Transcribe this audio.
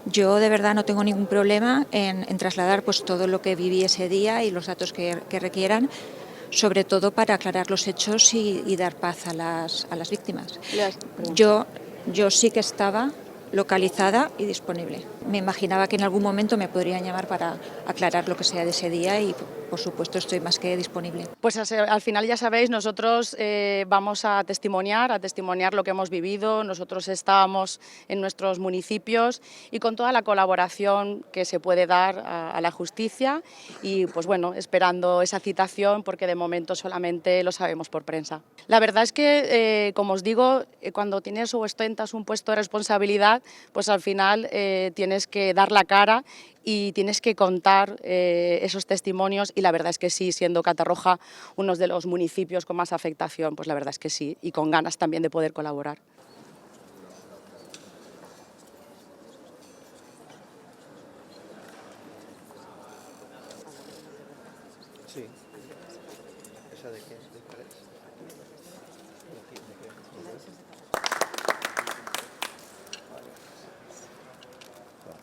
Yo de verdad no tengo ningún problema en trasladar pues todo lo que viví ese día y los datos que requieran, sobre todo para aclarar los hechos y dar paz a las víctimas. Perdón. Yo sí que estaba localizada y disponible. Me imaginaba que en algún momento me podrían llamar para aclarar lo que sea de ese día y, por supuesto, estoy más que disponible. Pues al final ya sabéis, nosotros vamos a testimoniar lo que hemos vivido. Nosotros estábamos en nuestros municipios y con toda la colaboración que se puede dar a la justicia y pues bueno, esperando esa citación porque de momento solamente lo sabemos por prensa. La verdad es que, como os digo, cuando tienes o ostentas un puesto de responsabilidad, pues al final tienes que dar la cara y tienes que contar esos testimonios y la verdad es que sí, siendo Catarroja uno de los municipios con más afectación, pues la verdad es que sí, y con ganas también de poder colaborar. Sí. ¿Esa de qué? ¿De cuál es? ¿De qué?